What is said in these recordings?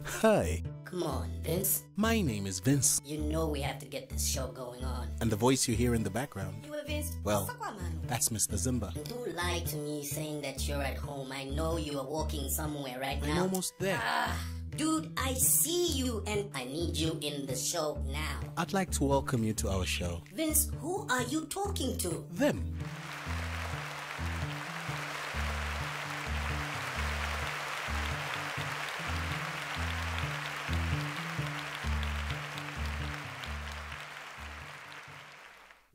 Hi, Come on, Vince. my name is Vince, You know we have to get this show going on. and the voice you hear in the background, You a Vince? well, Sakwa, man. that's Mr. Zimba. Don't lie to me saying that you're at home. I know you are walking somewhere right I'm now. almost there. Dude, I see you and I need you in the show now. I'd like to welcome you to our show. Vince, who are you talking to? Them.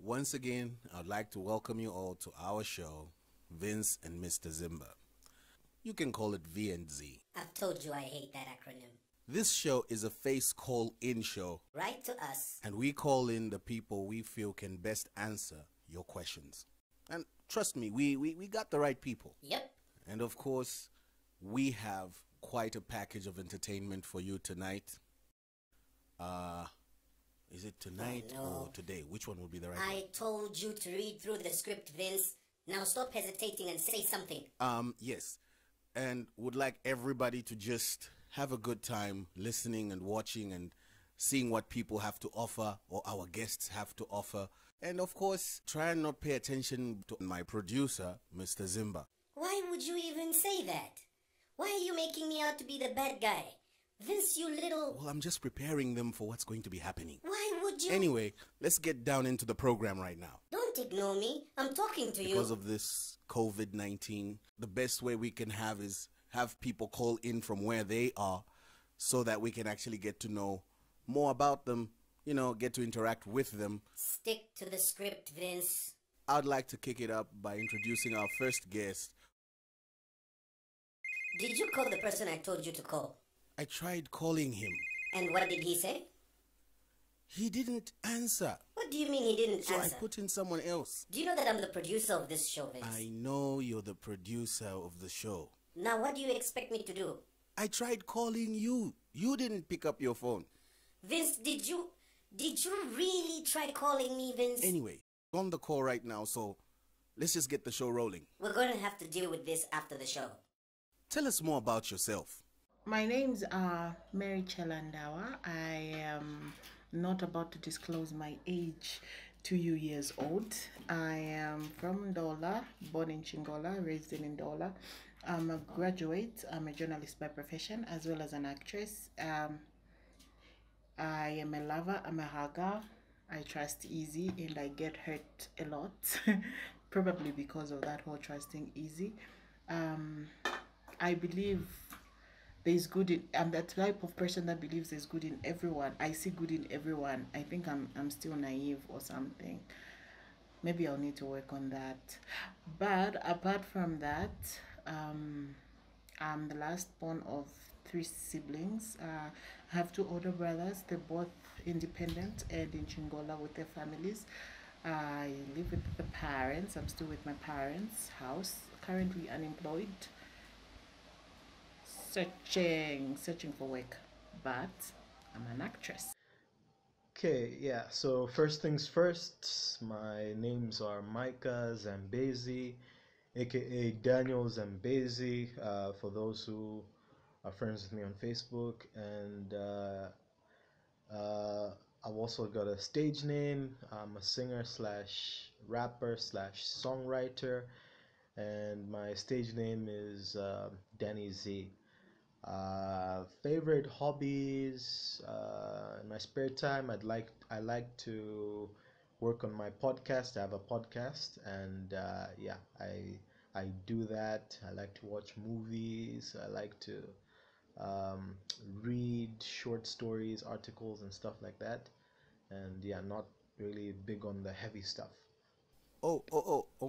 Once again, I'd like to welcome you all to our show, Vince and Mr. Zimba. You can call it V and Z. I've told you I hate that acronym. This show is a face call-in show, Write to us. and we call in the people we feel can best answer your questions. And trust me, we got the right people. Yep. And of course, we have quite a package of entertainment for you tonight. Is it tonight Oh, no. or today? Which one would be the right I told you to read through the script, Vince. Now stop hesitating and say something. one? Yes. And would like everybody to just have a good time listening and watching and seeing what people have to offer or our guests have to offer. And of course, try and not pay attention to my producer, Mr. Zimba. Why would you even say that? Why are you making me out to be the bad guy? Vince, you little... Well, I'm just preparing them for what's going to be happening. Why would you... Anyway, let's get down into the program right now. Don't ignore me. I'm talking to you. Because of this COVID-19, the best way we can have is have people call in from where they are so that we can actually get to know more about them, you know, get to interact with them. Stick to the script, Vince. I'd like to kick it up by introducing our first guest. Did you call the person I told you to call? I tried calling him. And what did he say? He didn't answer. What do you mean he didn't So answer? I put in someone else. Do you know that I'm the producer of this show, Vince? I know you're the producer of the show. Now what do you expect me to do? I tried calling you. You didn't pick up your phone. Vince, did you really try calling me, Vince? Anyway, on the call right now, so let's just get the show rolling. We're going to have to deal with this after the show. Tell us more about yourself. My name's Mary Chelandawa. I am not about to disclose my age to you years old. I am from Ndola, born in Chingola, raised in Ndola. I'm a graduate. I'm a journalist by profession as well as an actress. I am a lover. I'm a hugger. I trust easy and I get hurt a lot, probably because of that whole trusting easy. I believe there's good in... I'm the type of person that believes there's good in everyone. I see good in everyone. I think I'm still naive or something. Maybe I'll need to work on that. But apart from that, I'm the last born of 3 siblings. I have 2 older brothers. They're both independent and in Chingola with their families. I live with the parents. I'm still with my parents' house. Currently unemployed. Searching for work, but I'm an actress. Okay, yeah, so first things first, my names are Micah Zambezi, aka Daniel Zambezi, for those who are friends with me on Facebook, and I've also got a stage name. I'm a singer slash rapper slash songwriter, and my stage name is Danny Z. Favorite hobbies, in my spare time, I like to work on my podcast. I have a podcast, and yeah, I do that. I like to watch movies. I like to read short stories, articles, and stuff like that. And yeah, not really big on the heavy stuff. Oh,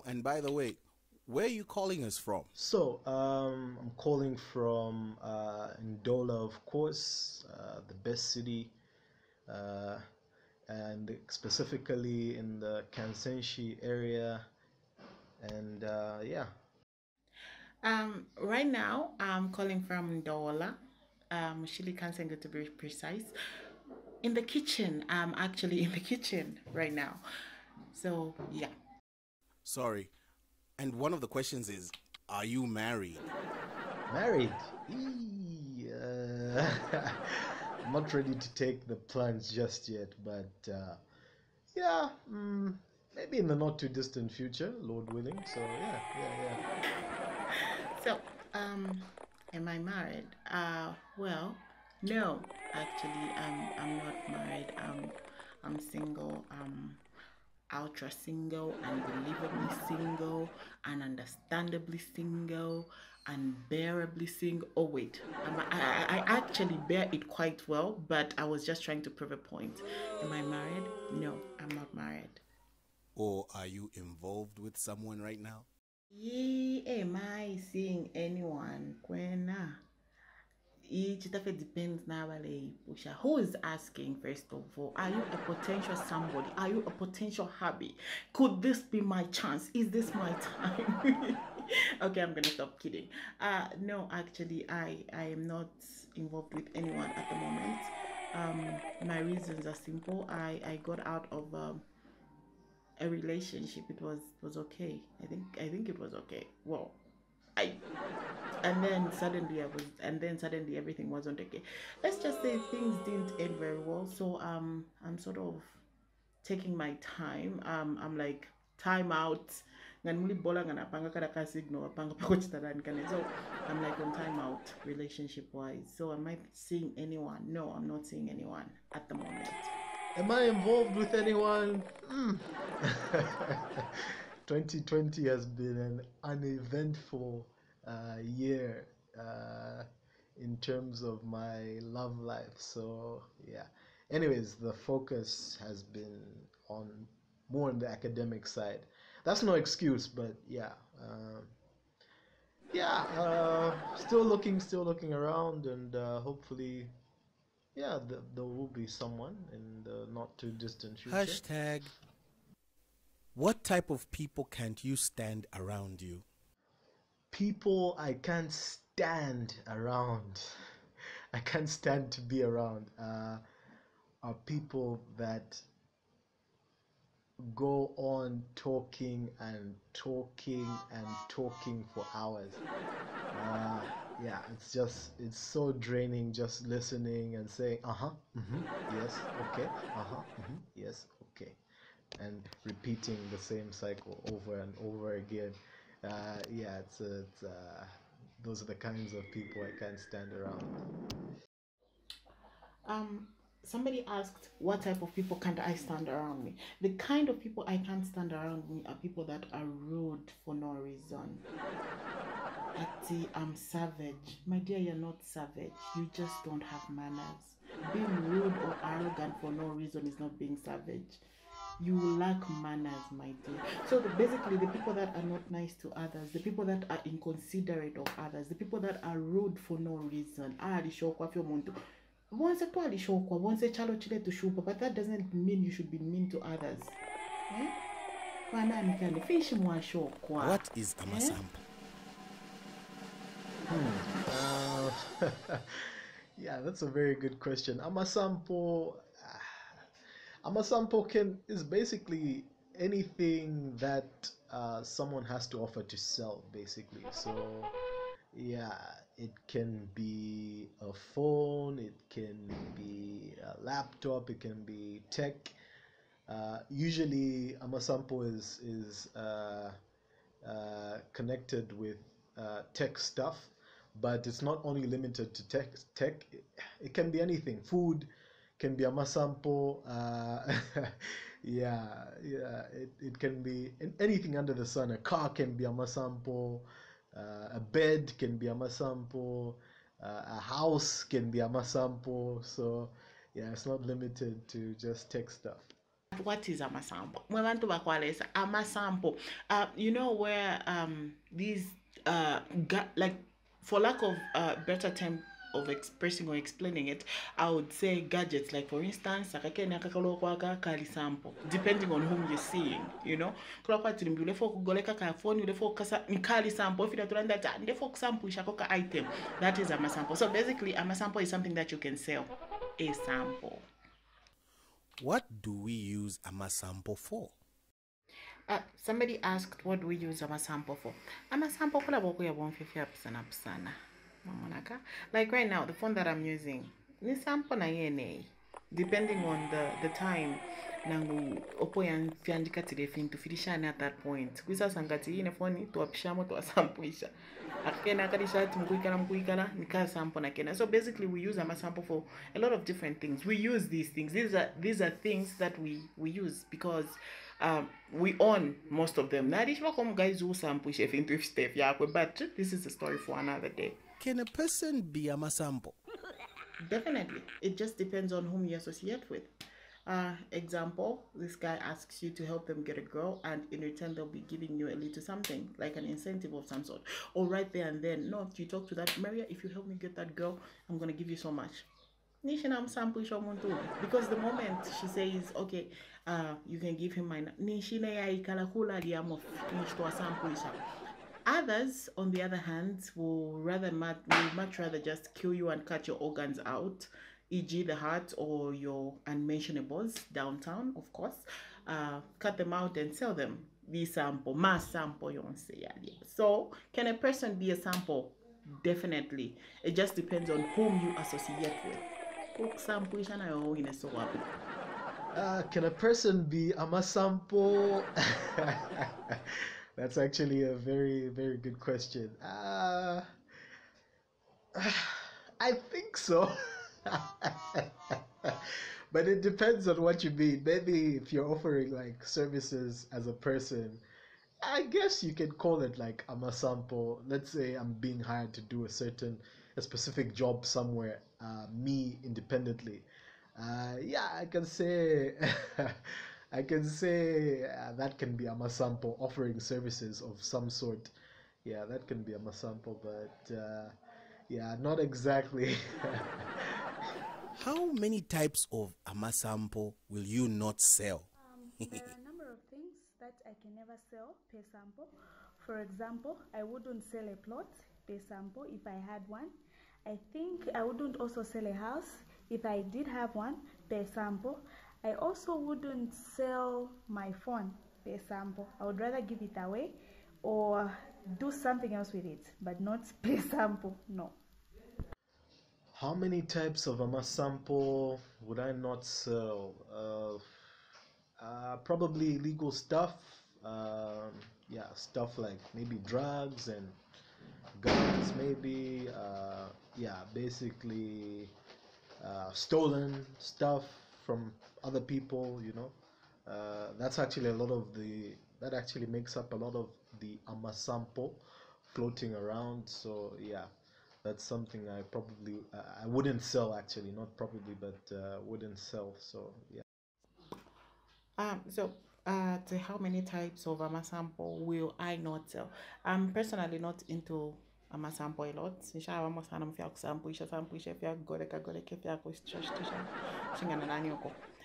and by the way, where are you calling us from? So, I'm calling from Ndola, of course, the best city, and specifically in the Kansenshi area, and yeah. Right now, I'm calling from Ndola, Mushili Kansenga to be precise. In the kitchen, I'm actually in the kitchen right now. So, yeah. Sorry. And one of the questions is, are you married? Married? I'm not ready to take the plunge just yet, but yeah, maybe in the not too distant future, Lord willing. So yeah. So, am I married? Well, no, actually, I'm not married. I'm single. Ultra single, unbelievably single, and understandably single, unbearably single. Oh wait, I actually bear it quite well, but I was just trying to prove a point. Am I married? No, I'm not married. Or are you involved with someone right now? Am I seeing anyone? Kwena. Each depends now. Who is asking first of all? Are you a potential somebody? Are you a potential hubby? Could this be my chance? Is this my time? Okay, I'm gonna stop kidding. No, actually, I am not involved with anyone at the moment. My reasons are simple. I got out of a relationship. It was okay. I think it was okay. Well, I and then suddenly everything wasn't okay. Let's just say things didn't end very well. So I'm sort of taking my time. I'm like time out. So I'm like on time out relationship wise. So am I seeing anyone? No, I'm not seeing anyone at the moment. Am I involved with anyone? 2020 has been an uneventful year in terms of my love life. So, yeah. Anyways, the focus has been on more on the academic side. That's no excuse, but yeah. Still looking around, and hopefully, yeah, there will be someone in the not too distant future. Hashtag, what type of people can't you stand around you? People I can't stand around. I can't stand to be around. Are people that go on talking and talking and talking for hours. Yeah, it's so draining just listening and saying, yes, okay, yes, okay, and repeating the same cycle over and over again. Yeah, those are the kinds of people I can't stand around. Somebody asked what type of people can't I stand around me. The kind of people I can't stand around me are people that are rude for no reason. I'm savage. My dear, you're not savage. You just don't have manners. Being rude or arrogant for no reason is not being savage. You lack manners, my dear. So basically, the people that are not nice to others, the people that are inconsiderate of others, the people that are rude for no reason. Once chalo chile to shupa, but that doesn't mean you should be mean to others. What is amasampo? Yeah, that's a very good question. Amasampo is basically anything that someone has to offer to sell, basically. So yeah, it can be a phone, it can be a laptop, it can be tech. Usually, Amasampo is connected with tech stuff, but it's not only limited to tech. It can be anything. Food can be Amasampo. Yeah. It can be anything under the sun. A car can be Amasampo. A bed can be Amasampo. A house can be Amasampo. So yeah, it's not limited to just tech stuff. What is amasampo? Amasampo. You know where these like, for lack of better term of expressing or explaining it, I would say gadgets. Like for instance, depending on whom you're seeing, you know. Item. That is a sample. So basically, a sample is something that you can sell. A sample. What do we use amasampo for? Somebody asked what do we use amasampo for. Amasampo kula boku ya 150 pisana. Mamonaka. Like right now, the phone that I'm using, ni sample na yene. Depending on the time, nangu opo yan fiandika telefoni tufirishane at that point. Kwisa sangati ine phone tuwapishamo tuwasampuisha. Akena akadisha mkuikana nika sample na kena. So basically we use ama sample for a lot of different things. We use these things. These are things that we use because we own most of them. Nadishwa kom guys who sample chef into step yakwe, but this is a story for another day. Can a person be a masampo? Definitely. It just depends on whom you associate with. Example, this guy asks you to help them get a girl, and in return they'll be giving you a little something, like an incentive of some sort. Or right there and then, no, if you talk to that Maria, if you help me get that girl, I'm gonna give you so much. Because the moment she says, okay, you can give him my others, on the other hand, will much rather just kill you and cut your organs out, e.g. the heart or your unmentionables downtown, of course. Cut them out and sell them. Mass sample, you want to say. So, can a person be a sample? Definitely. It just depends on whom you associate with. Can a person be a masampo? That's actually a very, very good question. I think so. But it depends on what you mean. Maybe if you're offering like services as a person, I guess you can call it like a masampo. Let's say I'm being hired to do a specific job somewhere, me independently. Yeah, I can say that can be a masampo, offering services of some sort. Yeah, that can be a masampo, but yeah, not exactly. How many types of amasampo will you not sell? There are a number of things that I can never sell per sample. For example, I wouldn't sell a plot per sample if I had one. I think I wouldn't also sell a house if I did have one per sample. I also wouldn't sell my phone per sample. I would rather give it away or do something else with it, but not per sample, no. How many types of amasampo would I not sell? Probably illegal stuff. Yeah, stuff like maybe drugs and guns, maybe. Yeah, basically stolen stuff from other people. That's actually that actually makes up a lot of the amasampo floating around. So yeah, that's something I wouldn't sell, actually, not probably, but wouldn't sell. So yeah. So how many types of amasampo will I not sell? I'm personally not into amasampo a lot.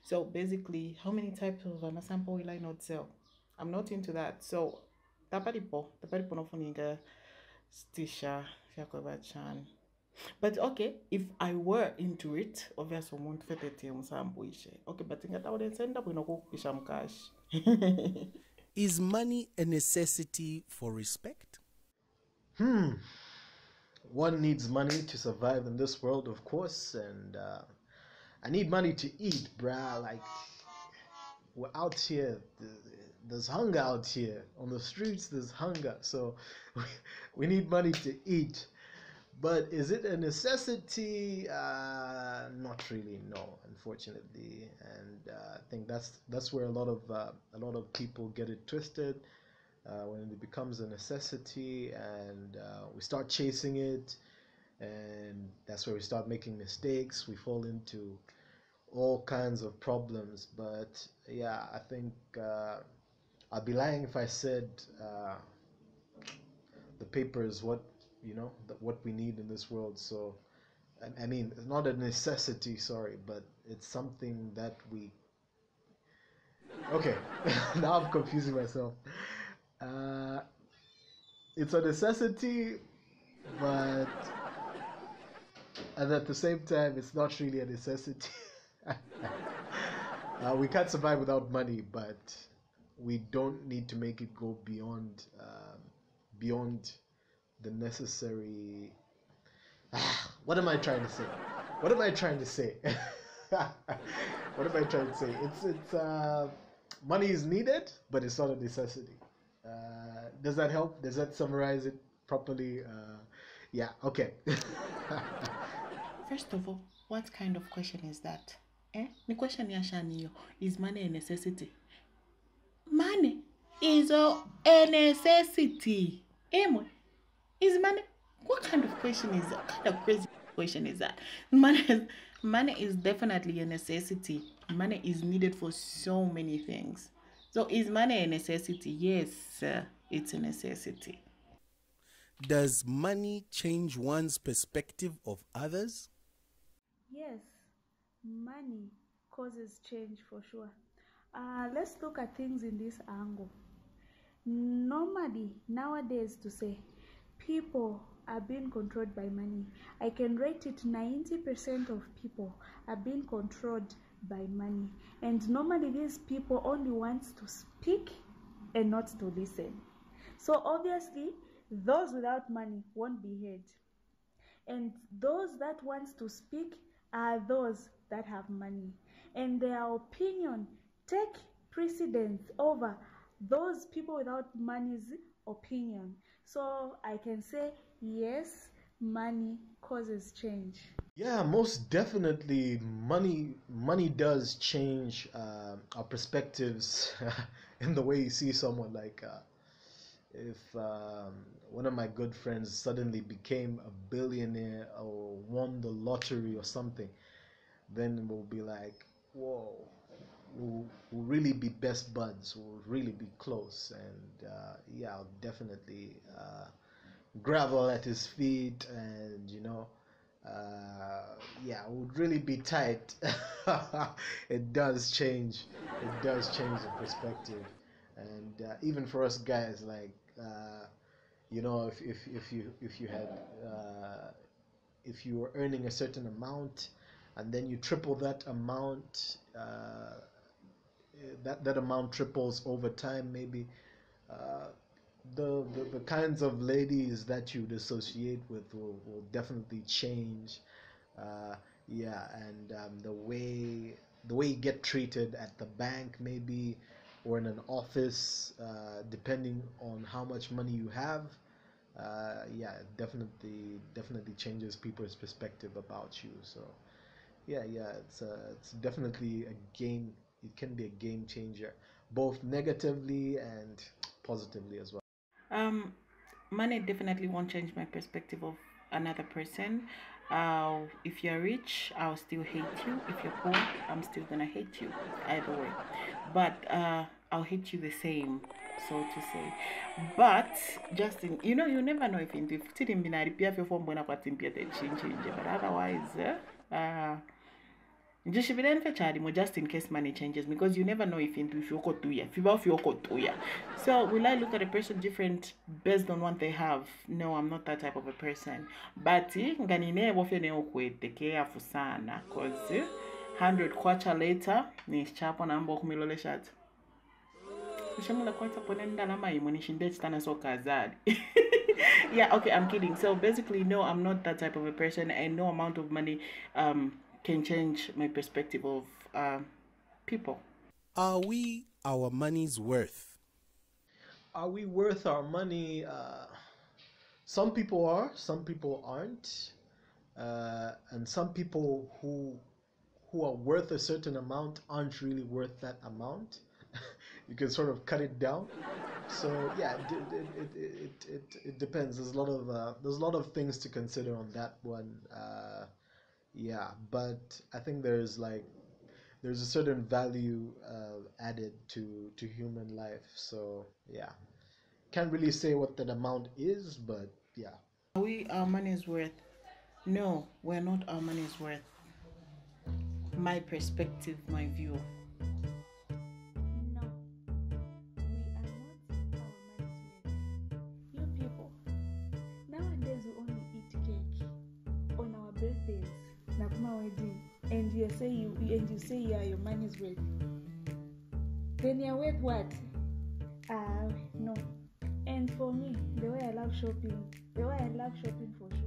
So basically, how many types of amasampo will I not sell? I'm not into that. So taparipo no funinga stisha chan. But okay, if I were into it, obviously won't fit it okay, but I wouldn't send up cash. Is money a necessity for respect? One needs money to survive in this world, of course, and I need money to eat, bruh. Like, we're out here, there's hunger out here. On the streets, there's hunger, so we need money to eat. But is it a necessity? Not really, no, unfortunately. And I think that's where a lot of people get it twisted. When it becomes a necessity and we start chasing it, and that's where we start making mistakes. We fall into all kinds of problems. But yeah, I think I'd be lying if I said the paper is what we need in this world. So I mean, it's not a necessity, sorry, but it's something that we okay. Now I'm confusing myself. It's a necessity, but and at the same time it's not really a necessity. We can't survive without money, but we don't need to make it go beyond the necessary. What am I trying to say? What am I trying to say? What am I trying to say? It's money is needed, but it's not a necessity. Does that help? Does that summarize it properly? Yeah. Okay. First of all, what kind of question is that? The question is money a necessity? Money is a necessity. Is money? What kind of question is that? What kind of crazy question is that? Money is definitely a necessity. Money is needed for so many things. So is money a necessity? Yes, it's a necessity. Does money change one's perspective of others? Yes, money causes change for sure. Let's look at things in this angle. Normally, nowadays, to say people are being controlled by money, I can rate it 90% of people are being controlled by money. And normally, these people only want to speak and not to listen. So obviously, those without money won't be heard. And those that want to speak are those that have money. And their opinion take precedence over those people without money's opinion. So I can say, yes, money causes change. Yeah, most definitely. Money does change our perspectives in the way you see someone. Like if one of my good friends suddenly became a billionaire or won the lottery or something, then we'll be like, whoa, we'll really be best buds. We'll really be close, and yeah, I'll definitely gravel at his feet, and yeah, it would really be tight. It does change. It does change the perspective, and even for us guys, like if you had if you were earning a certain amount, and then you triple that amount, that amount triples over time, maybe. Uh, the kinds of ladies that you'd associate with will definitely change. Yeah, and the way you get treated at the bank, maybe, or in an office, depending on how much money you have. Yeah, it definitely changes people's perspective about you. So yeah, it's definitely a game. It can be a game changer, both negatively and positively as well. Money definitely won't change my perspective of another person. If you're rich, I'll still hate you. If you're poor, I'm still gonna hate you. Either way, but I'll hate you the same, so to say. But Justin, you never know if didn't be your phone when I got change, but otherwise, just just in case money changes, because you never know if you so will I look at a person different based on what they have? No, I'm not that type of a person. But sana, because 100 kwacha later ni chapo na mbo kumilole shat kushamula kwacha ponenda na mai munishinde tana so kazadi. Yeah, okay, I'm kidding. So basically, no, I'm not that type of a person, and no amount of money can change my perspective of people. Are we our money's worth? Are we worth our money? Some people are, some people aren't, and some people who are worth a certain amount aren't really worth that amount. You can sort of cut it down. So yeah, it depends. There's a lot of things to consider on that one. Yeah, but I think there's a certain value added to human life. So yeah, can't really say what that amount is, but yeah. Are we our money's worth? No, we're not our money's worth. My perspective, my view. No, we are not our money's worth. You people, nowadays we only eat cake on our birthdays, like my wedding, and you say you are your money's worth. Then you're worth what? No. And for me, the way I love shopping for sure.